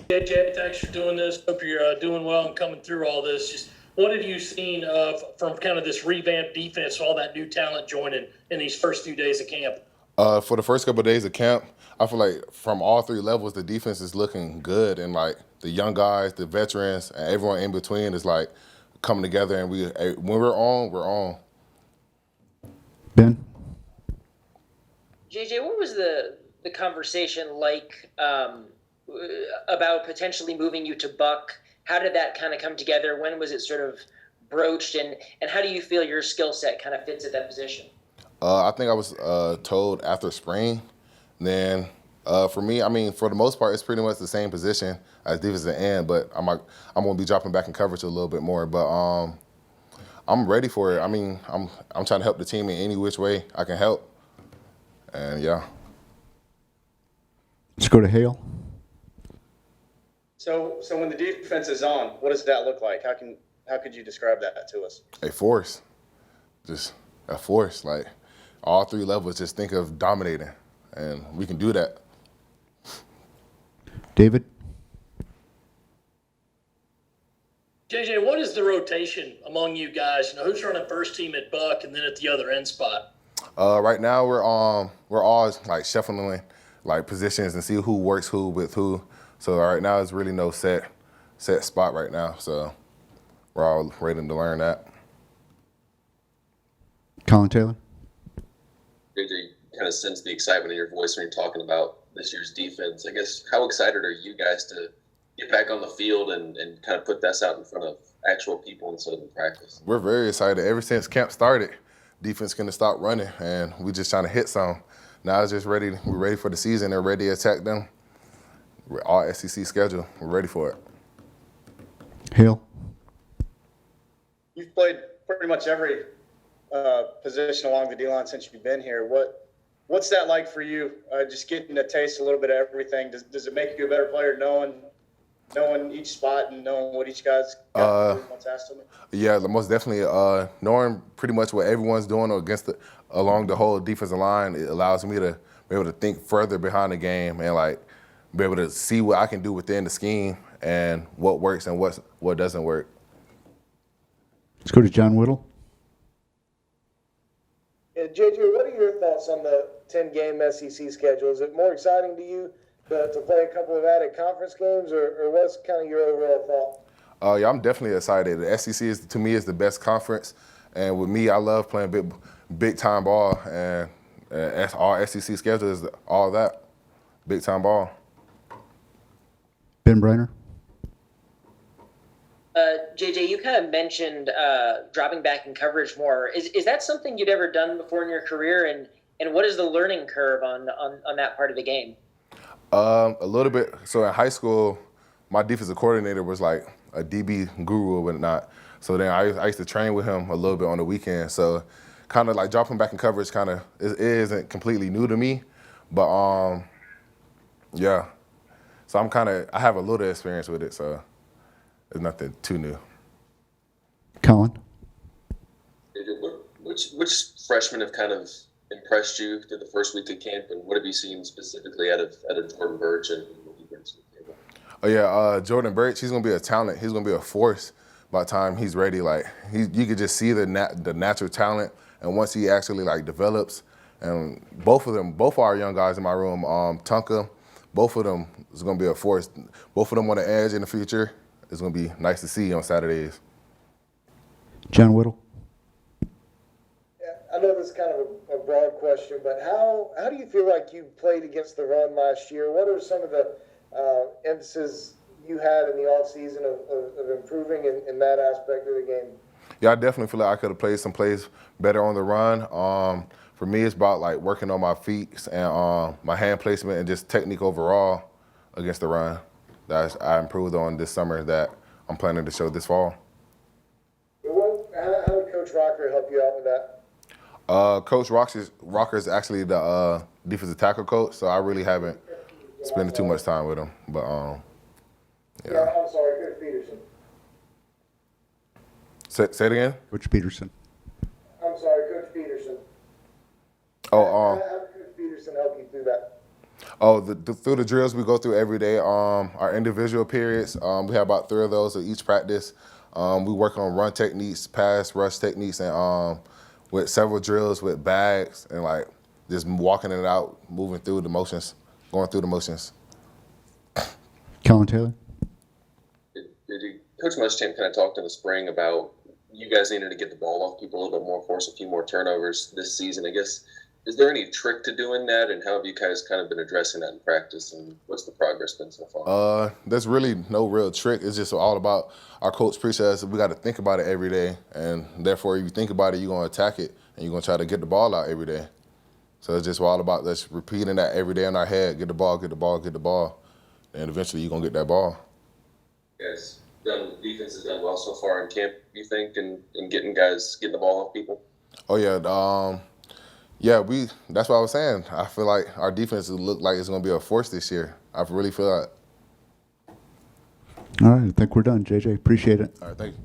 JJ, thanks for doing this. Hope you're doing well and coming through all this. Just what have you seen from kind of this revamped defense, all that new talent joining in these first few days of camp? For the first couple of days of camp, I feel like from all three levels, the defense is looking good, and like the young guys, the veterans, and everyone in between is like coming together. And when we're on, we're on. Ben? JJ, what was the conversation like about potentially moving you to Buck? How did that kind of come together? When was it sort of broached, and how do you feel your skill set kind of fits at that position? I think I was told after spring. Then for me, I mean, for the most part, it's pretty much the same position as defensive end, but I'm going to be dropping back in coverage a little bit more. But I'm ready for it. I mean, I'm trying to help the team in any which way I can help. And yeah. Let's go to Hale. So when the defense is on, what does that look like? How could you describe that to us? A force, just a force. Like all three levels, just think of dominating, and we can do that. David? JJ, what is the rotation among you guys? You know, who's running first team at Buck and then at the other end spot? Right now we're all like shuffling like positions and see who works who with who. So right now it's really no set spot right now. So we're all ready to learn that. Colin Taylor? JJ, kind of sense the excitement in your voice when you're talking about this year's defense. I guess, how excited are you guys to get back on the field and kind of put this out in front of actual people instead of in practice? We're very excited. Ever since camp started, defense couldn't stop running, and we just trying to hit some. Now it's just ready. We're ready for the season. They're ready to attack them. We're all SEC schedule. We're ready for it. Hale? You've played pretty much every position along the D-line since you've been here. What's that like for you, just getting to taste a little bit of everything? Does it make you a better player knowing each spot and knowing what each guy's got to do once asked of them? Yeah, most definitely. Knowing pretty much what everyone's doing along the whole defensive line, it allows me to be able to think further behind the game and like be able to see what I can do within the scheme and what works and what doesn't work. Let's go to John Whittle. Yeah, JJ, what are your thoughts on the 10-game SEC schedule? Is it more exciting to you to play a couple of added conference games, or what's kind of your overall thought? Yeah, I'm definitely excited. The SEC to me is the best conference, and with me, I love playing big time ball, and our SEC schedule is all that big time ball. Ben Briner? JJ, you kind of mentioned dropping back in coverage more. Is that something you'd ever done before in your career, and what is the learning curve on that part of the game? A little bit. So in high school, my defensive coordinator was like a DB guru or whatnot. So then I used to train with him a little bit on the weekend. So kind of like dropping back in coverage kind of isn't completely new to me. But yeah. So I have a little experience with it. So it's nothing too new. Colin? Which freshmen have kind of impressed you through the first week of camp, and what have you seen specifically out of Jordan Birch and what he brings to the table? Oh yeah, Jordan Birch, he's gonna be a talent. He's gonna be a force by the time he's ready. Like you could just see the natural talent, and once he actually like develops, and both our young guys in my room, Tonka, both of them is gonna be a force. Both of them on the edge in the future. It's gonna be nice to see on Saturdays. John Whittle? I know this is kind of a broad question, but how do you feel like you played against the run last year? What are some of the emphasis you had in the offseason of improving in that aspect of the game? Yeah, I definitely feel like I could have played some plays better on the run. For me, it's about like working on my feet and my hand placement and just technique overall against the run that I improved on this summer that I'm planning to show this fall. How did Coach Rocker help you out with that? Coach Rocker is actually the defensive tackle coach, so I really haven't spent too much time with him. But Yeah, I'm sorry, Coach Peterson. Say it again. Coach Peterson? I'm sorry, Coach Peterson. Oh, How did Coach Peterson help you through that? Oh, through the drills we go through every day, our individual periods, we have about 3 of those at each practice. We work on run techniques, pass rush techniques, and with several drills with bags and like just walking it out, moving through the motions, going through the motions. Colin Taylor. Coach Muschamp kind of talked in the spring about you guys needed to get the ball off people a little bit more, force a few more turnovers this season. I guess, is there any trick to doing that, and how have you guys kind of been addressing that in practice, and what's the progress been so far? There's really no real trick. It's just all about our coach preached us. We got to think about it every day, and therefore, if you think about it, you're going to attack it, and you're going to try to get the ball out every day. So it's just all about just repeating that every day in our head: get the ball, get the ball, get the ball, and eventually you're going to get that ball. Yes. Defense has done well so far in camp, you think, and getting the ball off people? Oh yeah, yeah. That's what I was saying. I feel like our defense look like it's going to be a force this year. I really feel that. All right, I think we're done, JJ. Appreciate it. All right, thank you.